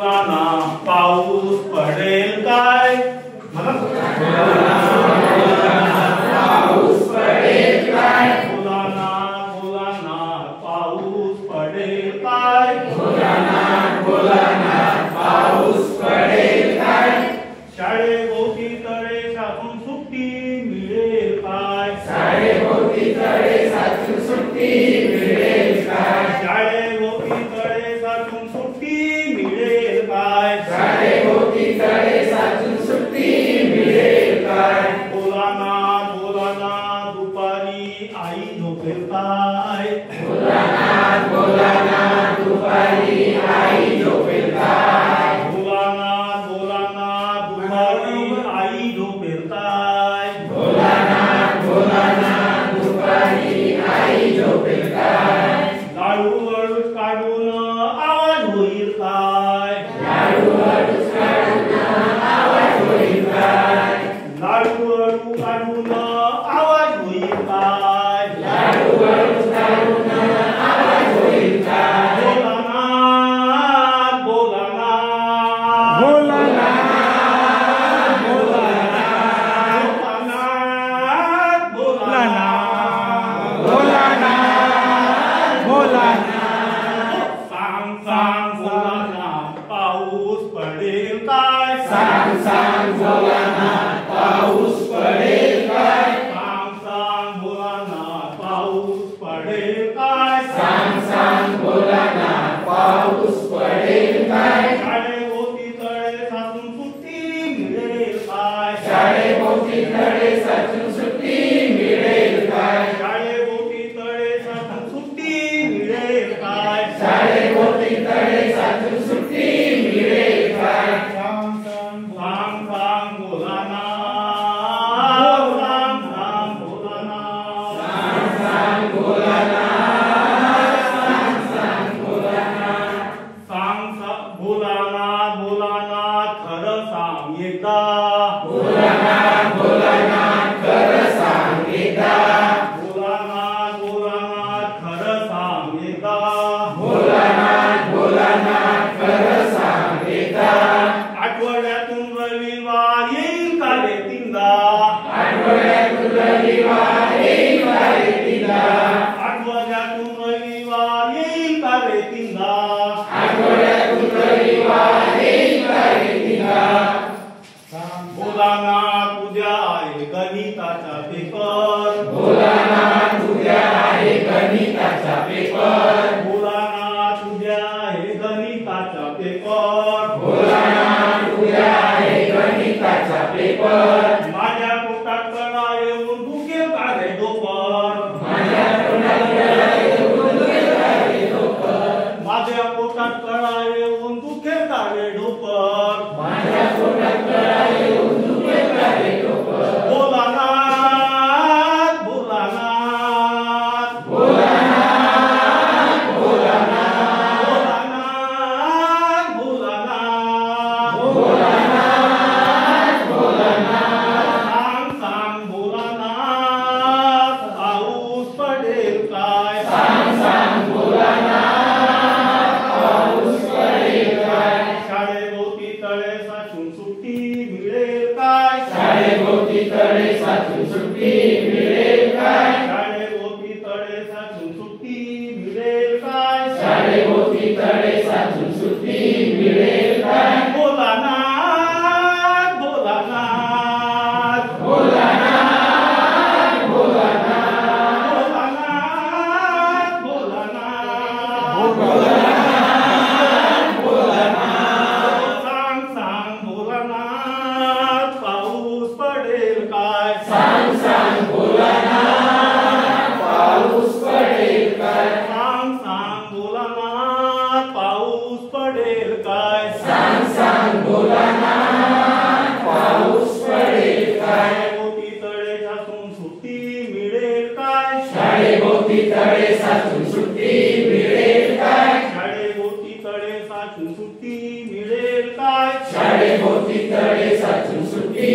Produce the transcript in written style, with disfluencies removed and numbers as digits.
मुलांना पाऊस पडेल काय? मुलांना पाऊस पडेल काय? मुलांना पाऊस पडेल काय? मुलांना पाऊस पडेल काय? शाळेभोवती तळे साचून सुट्टी मिळेल काय? शाळेभोवती तळे साचून सुट्टी मिळेल काय? शाळेभोवती तळे साचून सुट्टी मिळेल काय? शाळेभोवती तळे साचून सुट्टी मिळेल काय? मुलांना दुपारी आई झोपेल काय? मुलांना दुपारी आई झोपेल काय? मुलांना दुपारी आई झोपेल काय? मुलांना दुपारी आई झोपेल काय? लाडू अडूच काढून आवाज होईल काय? लाडू अडूच काढून आवाज होईल काय? लाडू अडू काढून आवाज होईल काय? लाडू अडूच काढून आवाज होईल काय? पाऊस पडेल काय? सांग मुलांना पाऊस पडेल काय? सांग मुलांना पाऊस पडेल काय? सांग मुलांना पाऊस पडेल काय? शाळेभोवती तळे साचून सुट्टी मिळेल काय? शाळेभोवती तळे साचून सुट्टी मिळेल काय? शाळेभोवती तळे साचून सुट्टी मिळेल काय? शाळेभोवती तळे साचून सुट्टी मिळेल काय? सांग मुलांना सांग मुलांना मुलांना खरं सांग एकदा. मुलांना खरं सांग एकदा. मुलांना खरं सांग एकदा. मुलांना खरं सांग एकदा. आठवड्यातून रविवार येईल का रे तीनदा? आठवड्यातून रविवार येईल का रे तीनदा? आठवड्यातून रविवार येईल का रे तीनदा? आठवड्यातून रविवार येईल का रे तीनदा? मुलांना उद्या आहे गणिताचा पेपर. मुलांना उद्या आहे गणिताचा पेपर. मुलांना उद्या आहे गणिताचा पेपर. मुलांना उद्या आहे गणिताचा पेपर. माझ्या पोटात कळा येऊन दुखेल का रे डोकर? माझ्या पोटात कळा येऊन दुखेल का रे डोकर? माझ्या पोटात कळा येऊन दुखेल का रे डोकर? माझ्या पोटात कळा येऊन दुखेल का रे डोकर? मुलांना सांग मुलांना पाऊस पडेल काय? सांग मुलांना पाऊस पडेल काय? शाळेभोवती तळे साचून सुट्टी मिळेल काय? शाळेभोवती तळे साचून सुट्टी मिळेल काय? शाळेभोवती तळे साचून सुट्टी मिळेल काय? शाळेभोवती तळे साचून सुट्टी मिळेल काय? मुलांना सांग मुलांना पाऊस पडेल काय? सांग मुलांना पाऊस पडेल काय? सांग मुलांना पाऊस पडेल काय? सांग मुलांना पाऊस पडेल काय? शाळेभोवती तळे साचून सुट्टी मिळेल काय? शाळेभोवती तळे साचून सुट्टी मिळेल काय? शाळेभोवती तळे साचून सुट्टी मिळेल काय? शाळेभोवती तळे साचून सुट्टी